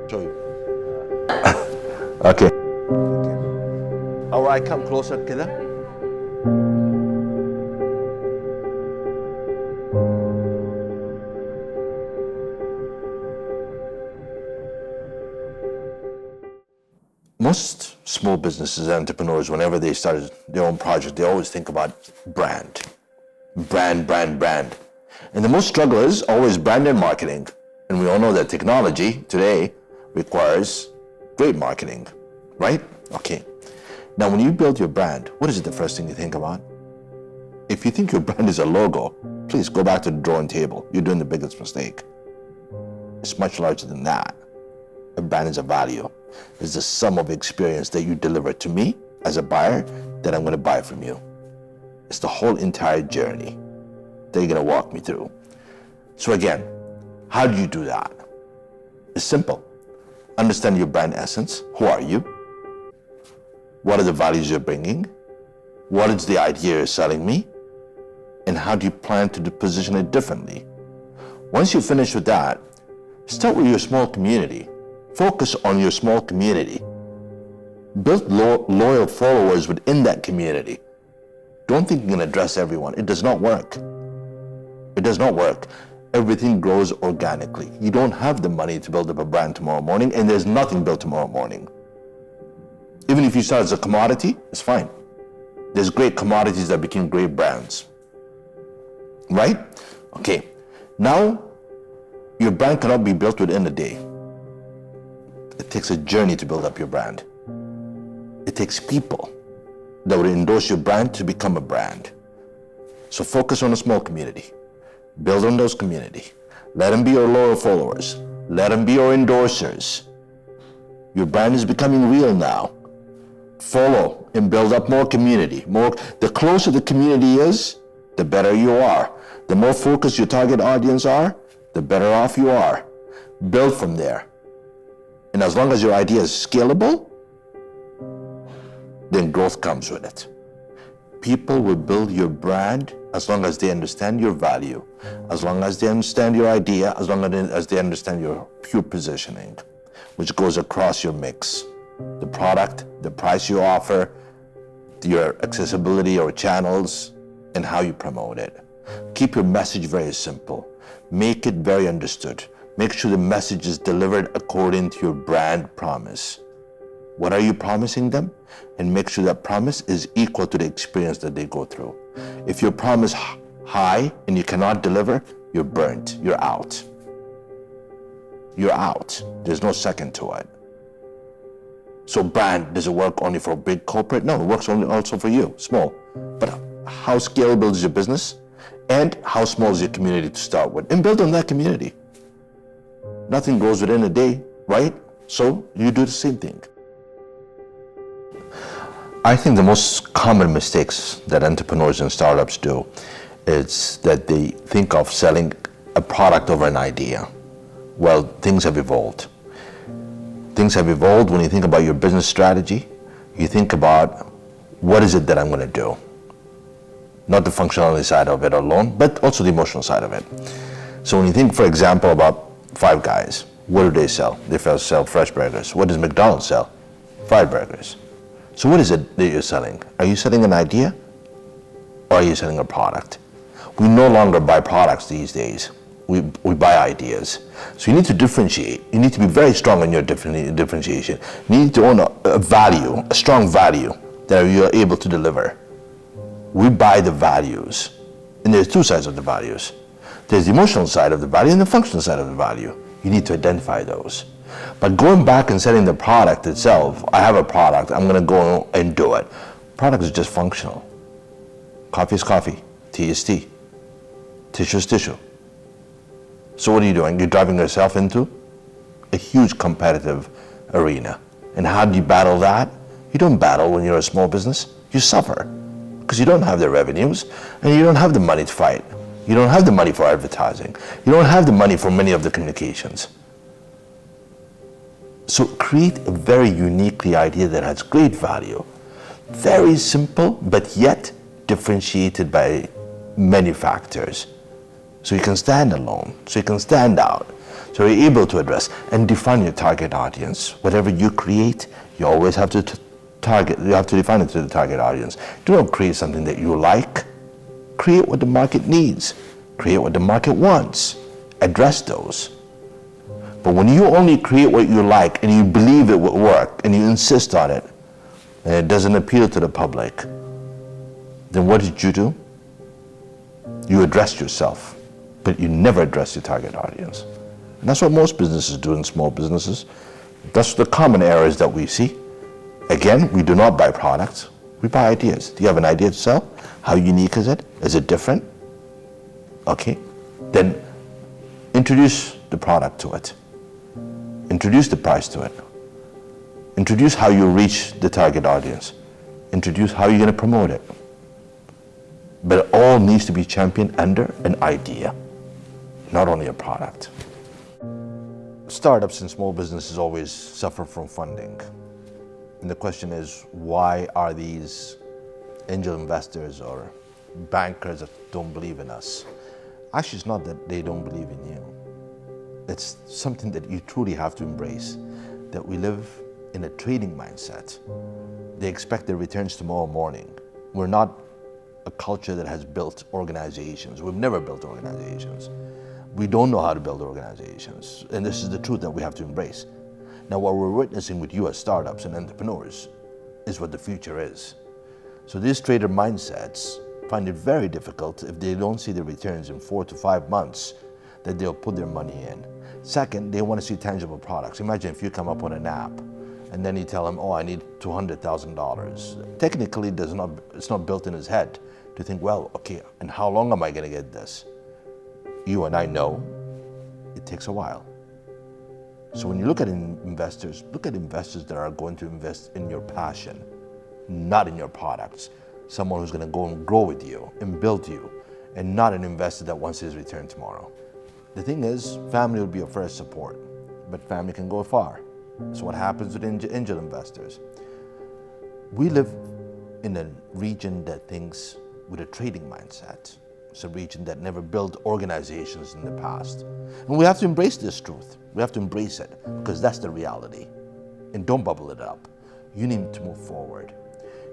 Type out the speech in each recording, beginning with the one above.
Show you. Okay. All right, come closer كده. Most small businesses and entrepreneurs, whenever they start their own project, they always think about brand. Brand. And the most struggle is always brand and marketing. And we all know that technology today requires great marketing, right? Okay. Now, when you build your brand, what is it the first thing you think about? If you think your brand is a logo, please go back to the drawing table. You're doing the biggest mistake. It's much larger than that. A brand is a value. It's the sum of experience that you deliver to me as a buyer that I'm going to buy from you. It's the whole entire journey that you're going to walk me through. So again, how do you do that? It's simple. Understand your brand essence. Who are you? What are the values you're bringing? What is the idea you're selling me? And how do you plan to position it differently? Once you finish with that, start with your small community. Focus on your small community. Build loyal followers within that community. Don't think you can address everyone. It does not work. It does not work. Everything grows organically. You don't have the money to build up a brand tomorrow morning, and there's nothing built tomorrow morning. Even if you start as a commodity, it's fine. There's great commodities that became great brands. Right? Okay. Now, your brand cannot be built within a day. It takes a journey to build up your brand. It takes people that would endorse your brand to become a brand. So focus on a small community. Build on those community. Let them be your loyal followers. Let them be your endorsers. Your brand is becoming real now. Follow and build up more community. The closer the community is, the better you are. The more focused your target audience are, the better off you are. Build from there. And as long as your idea is scalable, then growth comes with it. People will build your brand as long as they understand your value, as long as they understand your idea, as long as they understand your pure positioning, which goes across your mix. The product, the price you offer, your accessibility or channels, and how you promote it. Keep your message very simple. Make it very understood. Make sure the message is delivered according to your brand promise. What are you promising them? And make sure that promise is equal to the experience that they go through. If your promise high and you cannot deliver, you're burnt, you're out. You're out. There's no second to it. So brand, does it work only for big corporate? No, it works only also for you, small. But how scalable is your business? And how small is your community to start with? And build on that community. Nothing grows within a day, right? So you do the same thing. I think the most common mistakes that entrepreneurs and startups do is that they think of selling a product over an idea. Well, things have evolved. Things have evolved when you think about your business strategy. You think about, what is it that I'm going to do? Not the functionality side of it alone, but also the emotional side of it. So when you think, for example, about Five Guys, what do they sell? They sell fresh burgers. What does McDonald's sell? Fried burgers. So what is it that you're selling? Are you selling an idea, or are you selling a product? We no longer buy products these days. We buy ideas. So you need to differentiate. You need to be very strong in your differentiation. You need to own a value, a strong value that you're able to deliver. We buy the values. And there's two sides of the values. There's the emotional side of the value and the functional side of the value. You need to identify those. But going back and selling the product itself, I have a product, I'm going to go and do it. Product is just functional. Coffee is coffee. Tea is tea. Tissue is tissue. So what are you doing? You're driving yourself into a huge competitive arena. And how do you battle that? You don't battle when you're a small business. You suffer because you don't have the revenues and you don't have the money to fight. You don't have the money for advertising. You don't have the money for many of the communications. So create a very uniquely idea that has great value. Very simple, but yet differentiated by many factors. So you can stand alone, so you can stand out, so So you're able to address and define your target audience. Whatever you create, you always have to target, you have to define it to the target audience. Do not create something that you like. Create what the market needs. Create what the market wants. Address those. But when you only create what you like and you believe it will work and you insist on it and it doesn't appeal to the public, then what did you do? You addressed yourself, but you never address your target audience. And that's what most businesses do in small businesses. That's the common errors that we see. Again, we do not buy products, we buy ideas. Do you have an idea to sell? How unique is it? Is it different? Okay, then introduce the product to it. Introduce the price to it. Introduce how you reach the target audience. Introduce how you're going to promote it. But it all needs to be championed under an idea, not only a product. Startups and small businesses always suffer from funding. And the question is, why are these angel investors or bankers that don't believe in us? Actually, it's not that they don't believe in you. It's something that you truly have to embrace, that we live in a trading mindset. They expect their returns tomorrow morning. We're not a culture that has built organizations. We've never built organizations. We don't know how to build organizations. And this is the truth that we have to embrace. Now, what we're witnessing with you as startups and entrepreneurs is what the future is. So these trader mindsets find it very difficult if they don't see the returns in 4 to 5 months that they'll put their money in. Second, they want to see tangible products. Imagine if you come up with an app and then you tell him, oh, I need $200,000. Technically, it's not built in his head to think, well, okay, and how long am I going to get this? You and I know it takes a while. So when you look at investors, look at investors that are going to invest in your passion, not in your products. Someone who's going to go and grow with you and build you, and not an investor that wants his return tomorrow. The thing is, family will be your first support, but family can go far. That's what happens with angel investors. We live in a region that thinks with a trading mindset. It's a region that never built organizations in the past. And we have to embrace this truth. We have to embrace it because that's the reality. And don't bubble it up. You need to move forward.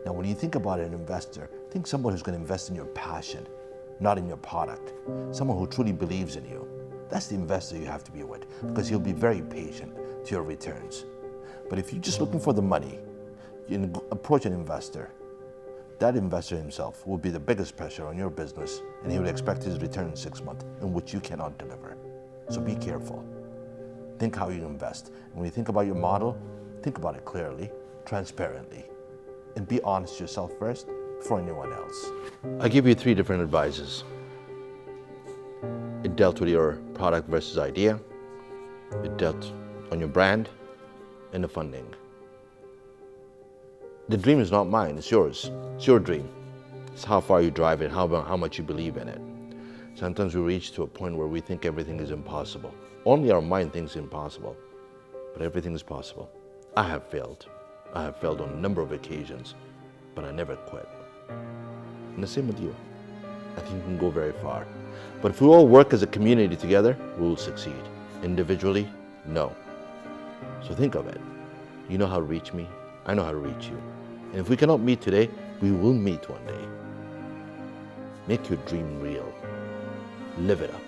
Now, when you think about an investor, think someone who's going to invest in your passion, not in your product. Someone who truly believes in you. That's the investor you have to be with because he'll be very patient to your returns. But if you're just looking for the money, you approach an investor, that investor himself will be the biggest pressure on your business and he will expect his return in 6 months in which you cannot deliver. So be careful. Think how you invest. And when you think about your model, think about it clearly, transparently, and be honest yourself first before anyone else. I give you 3 different advices. It dealt with your product versus idea. It dealt on your brand and the funding. The dream is not mine, it's yours. It's your dream. It's how far you drive it, how much you believe in it. Sometimes we reach to a point where we think everything is impossible. Only our mind thinks impossible, but everything is possible. I have failed. I have failed on a number of occasions, but I never quit. And the same with you. I think you can go very far. But if we all work as a community together, we will succeed. Individually, no. So think of it. You know how to reach me. I know how to reach you. And if we cannot meet today, we will meet one day. Make your dream real. Live it up.